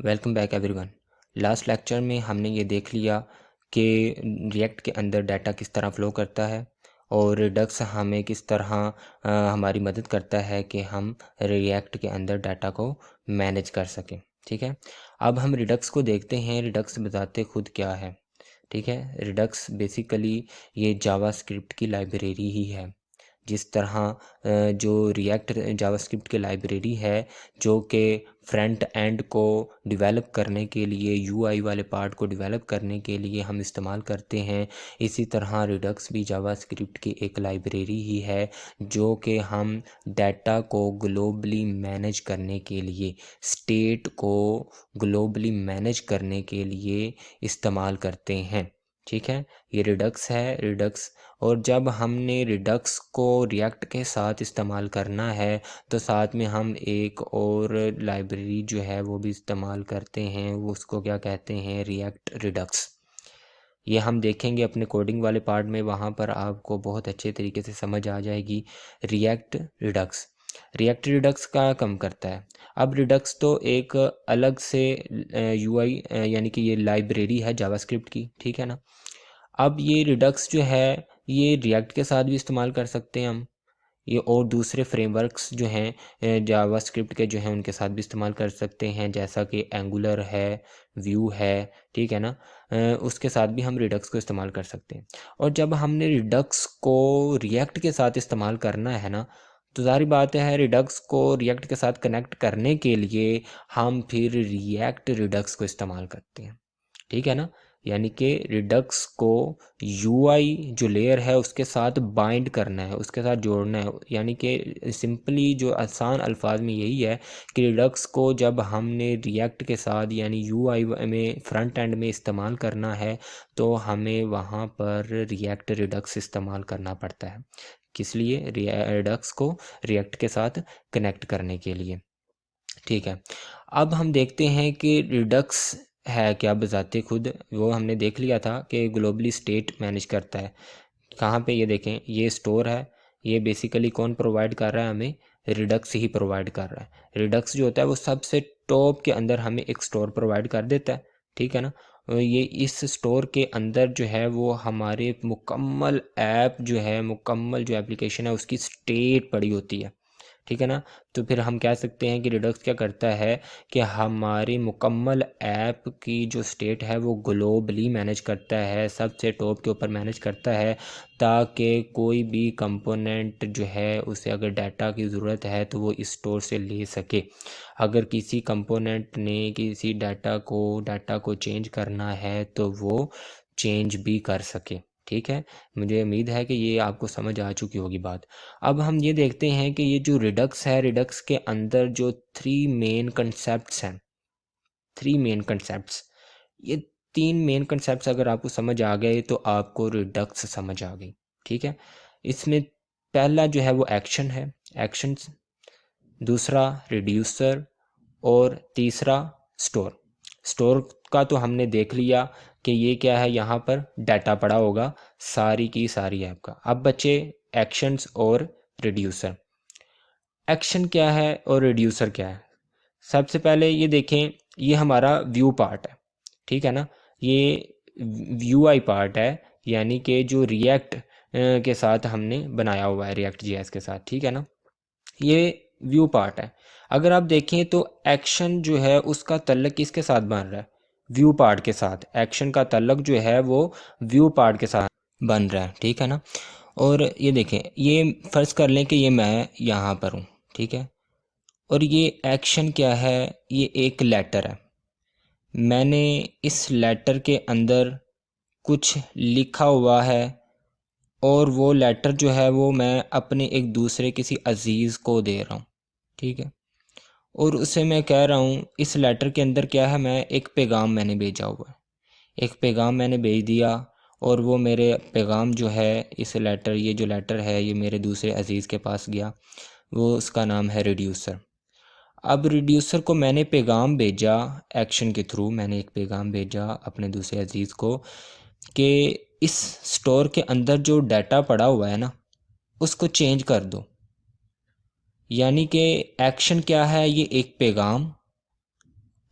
Welcome back everyone. Last lecture में हमने ये देख लिया कि रिएक्ट के अंदर डाटा किस तरह फ़्लो करता है और रिडक्स हमें किस तरह हमारी मदद करता है कि हम रिएक्ट के अंदर डाटा को मैनेज कर सकें। ठीक है, अब हम रिडक्स को देखते हैं। रिडक्स बताते खुद क्या है। ठीक है, रिडक्स बेसिकली ये जावास्क्रिप्ट की लाइब्रेरी ही है। जिस तरह जो रिएक्ट जावास्क्रिप्ट की लाइब्रेरी है जो कि फ्रंट एंड को डेवलप करने के लिए, यूआई वाले पार्ट को डेवलप करने के लिए हम इस्तेमाल करते हैं, इसी तरह रिडक्स भी जावास्क्रिप्ट की एक लाइब्रेरी ही है जो कि हम डाटा को ग्लोबली मैनेज करने के लिए, स्टेट को ग्लोबली मैनेज करने के लिए इस्तेमाल करते हैं। ठीक है, ये रिडक्स है। रिडक्स, और जब हमने रिडक्स को रिएक्ट के साथ इस्तेमाल करना है तो साथ में हम एक और लाइब्रेरी जो है वो भी इस्तेमाल करते हैं, वो उसको क्या कहते हैं, रिएक्ट रिडक्स। ये हम देखेंगे अपने कोडिंग वाले पार्ट में, वहाँ पर आपको बहुत अच्छे तरीके से समझ आ जाएगी। रिएक्ट रिडक्स, रिएक्ट रिडक्स का कम करता है। अब रिडक्स तो एक अलग से यूआई यानी कि ये लाइब्रेरी है जावास्क्रिप्ट की। ठीक है ना। अब ये रिडक्स जो है ये रिएक्ट के साथ भी इस्तेमाल कर सकते हैं हम ये, और दूसरे फ्रेमवर्क्स जो हैं जावास्क्रिप्ट के जो हैं उनके साथ भी इस्तेमाल कर सकते हैं, जैसा कि एंगुलर है, व्यू है। ठीक है ना। उसके साथ भी हम रिडक्स को इस्तेमाल कर सकते हैं। और जब हमने रिडक्स को रिएक्ट के साथ इस्तेमाल करना है ना, तो ज़ाहिर बात है रिडक्स को रिएक्ट के साथ कनेक्ट करने के लिए हम फिर रिएक्ट रिडक्स को इस्तेमाल करते हैं। ठीक है ना। यानी कि रिडक्स को यूआई जो लेयर है उसके साथ बाइंड करना है, उसके साथ जोड़ना है। यानी कि सिंपली जो आसान अल्फाज में यही है कि रिडक्स को जब हमने रिएक्ट के साथ यानी यूआई में फ्रंट एंड में इस्तेमाल करना है तो हमें वहाँ पर रिएक्ट रिडक्स इस्तेमाल करना पड़ता है। किस लिए? रिडक्स को रिएक्ट के साथ कनेक्ट करने के लिए। ठीक है, अब हम देखते हैं कि रिडक्स है क्या बजाते खुद। वो हमने देख लिया था कि ग्लोबली स्टेट मैनेज करता है। कहाँ पे? ये देखें, ये स्टोर है। ये बेसिकली कौन प्रोवाइड कर रहा है हमें? रिडक्स ही प्रोवाइड कर रहा है। रिडक्स जो होता है वो सबसे टॉप के अंदर हमें एक स्टोर प्रोवाइड कर देता है। ठीक है ना। और ये इस स्टोर के अंदर जो है वो हमारे मुकम्मल ऐप जो है, मुकम्मल जो एप्लीकेशन है उसकी स्टेट पड़ी होती है। ठीक है ना। तो फिर हम कह सकते हैं कि रिडक्स क्या करता है कि हमारी मुकम्मल ऐप की जो स्टेट है वो ग्लोबली मैनेज करता है, सबसे टॉप के ऊपर मैनेज करता है, ताकि कोई भी कंपोनेंट जो है उसे अगर डाटा की ज़रूरत है तो वो इस स्टोर से ले सके। अगर किसी कंपोनेंट ने किसी डाटा को चेंज करना है तो वो चेंज भी कर सके। ठीक है, मुझे उम्मीद है कि ये आपको समझ आ चुकी होगी बात। अब हम ये देखते हैं कि ये जो रिडक्स है, रिडक्स के अंदर जो थ्री मेन कंसेप्ट्स हैं, थ्री मेन कंसेप्ट्स, ये तीन मेन कंसेप्ट्स अगर आपको समझ आ गए तो आपको रिडक्स समझ आ गई। ठीक है, इसमें पहला जो है वो एक्शन है, एक्शंस, दूसरा रिड्यूसर, और तीसरा स्टोर। स्टोर का तो हमने देख लिया कि ये क्या है, यहाँ पर डाटा पड़ा होगा सारी की सारी ऐप का। अब बचे एक्शंस और रिड्यूसर। एक्शन क्या है और रिड्यूसर क्या है? सबसे पहले ये देखें, ये हमारा व्यू पार्ट है। ठीक है ना। ये व्यू आई पार्ट है, यानी कि जो रिएक्ट के साथ हमने बनाया हुआ है, रिएक्ट जीएस के साथ। ठीक है ना। ये व्यू पार्ट है। अगर आप देखें तो एक्शन जो है उसका तल्लक किसके साथ बन रहा है? व्यू पार्ट के साथ। एक्शन का तल्लक जो है वो व्यू पार्ट के साथ बन रहा है। ठीक है ना। और ये देखें, ये फ़र्ज़ कर लें कि ये मैं यहाँ पर हूँ। ठीक है, और ये एक्शन क्या है? ये एक लेटर है। मैंने इस लेटर के अंदर कुछ लिखा हुआ है, और वो लेटर जो है वो मैं अपने एक दूसरे किसी अजीज़ को दे रहा हूँ। ठीक है, और उसे मैं कह रहा हूँ, इस लेटर के अंदर क्या है, मैं एक पैगाम मैंने भेजा हुआ है, एक पैगाम मैंने भेज दिया, और वो मेरे पैगाम जो है, इस लेटर, ये जो लेटर है ये मेरे दूसरे अजीज़ के पास गया, वो उसका नाम है रिड्यूसर। अब रिड्यूसर को मैंने पैगाम भेजा, एक्शन के थ्रू मैंने एक पैगाम भेजा अपने दूसरे अजीज़ को कि इस स्टोर के अंदर जो डाटा पड़ा हुआ है ना उसको चेंज कर दो। यानी कि एक्शन क्या है? ये एक पैगाम,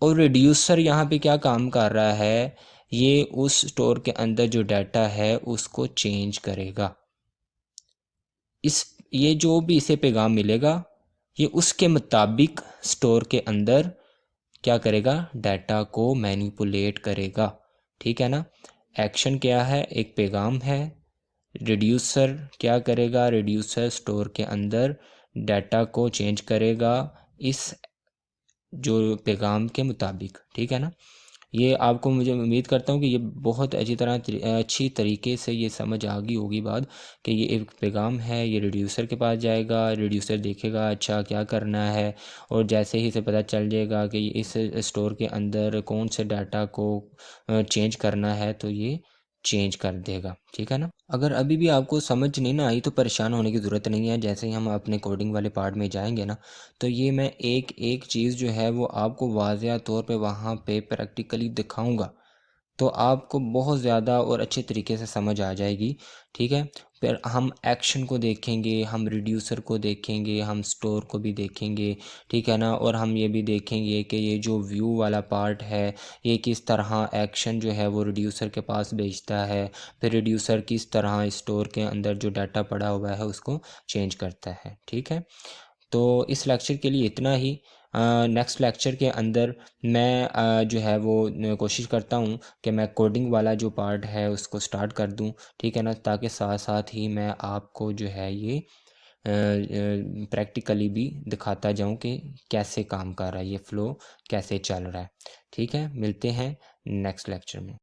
और रिड्यूसर यहाँ पे क्या काम कर रहा है, ये उस स्टोर के अंदर जो डाटा है उसको चेंज करेगा। इस ये जो भी इसे पैगाम मिलेगा ये उसके मुताबिक स्टोर के अंदर क्या करेगा, डाटा को मैनिपुलेट करेगा। ठीक है ना। एक्शन क्या है, एक पैगाम है। रिड्यूसर क्या करेगा, रिड्यूसर स्टोर के अंदर डाटा को चेंज करेगा इस जो पैगाम के मुताबिक। ठीक है ना। ये आपको, मुझे उम्मीद करता हूँ कि ये बहुत अच्छी तरीके से ये समझ आ गई होगी बात, कि ये एक पैगाम है, ये रिड्यूसर के पास जाएगा, रिड्यूसर देखेगा अच्छा क्या करना है, और जैसे ही इसे पता चल जाएगा कि इस स्टोर के अंदर कौन से डाटा को चेंज करना है तो ये चेंज कर देगा। ठीक है ना। अगर अभी भी आपको समझ नहीं ना आई तो परेशान होने की ज़रूरत नहीं है। जैसे ही हम अपने कोडिंग वाले पार्ट में जाएंगे ना, तो ये मैं एक एक चीज़ जो है वो आपको वाज़िया तौर पे वहाँ पे प्रैक्टिकली दिखाऊंगा, तो आपको बहुत ज़्यादा और अच्छे तरीके से समझ आ जाएगी। ठीक है। फिर हम एक्शन को देखेंगे, हम रिड्यूसर को देखेंगे, हम स्टोर को भी देखेंगे। ठीक है ना। और हम ये भी देखेंगे कि ये जो व्यू वाला पार्ट है ये किस तरह एक्शन जो है वो रिड्यूसर के पास भेजता है, फिर रिड्यूसर किस तरह स्टोर के अंदर जो डाटा पड़ा हुआ है उसको चेंज करता है। ठीक है। तो इस लेक्चर के लिए इतना ही। नेक्स्ट लेक्चर के अंदर मैं जो है वो कोशिश करता हूँ कि मैं कोडिंग वाला जो पार्ट है उसको स्टार्ट कर दूँ। ठीक है ना, ताकि साथ साथ ही मैं आपको जो है ये प्रैक्टिकली भी दिखाता जाऊँ कि कैसे काम कर रहा है ये फ़्लो, कैसे चल रहा है। ठीक है, मिलते हैं नेक्स्ट लेक्चर में।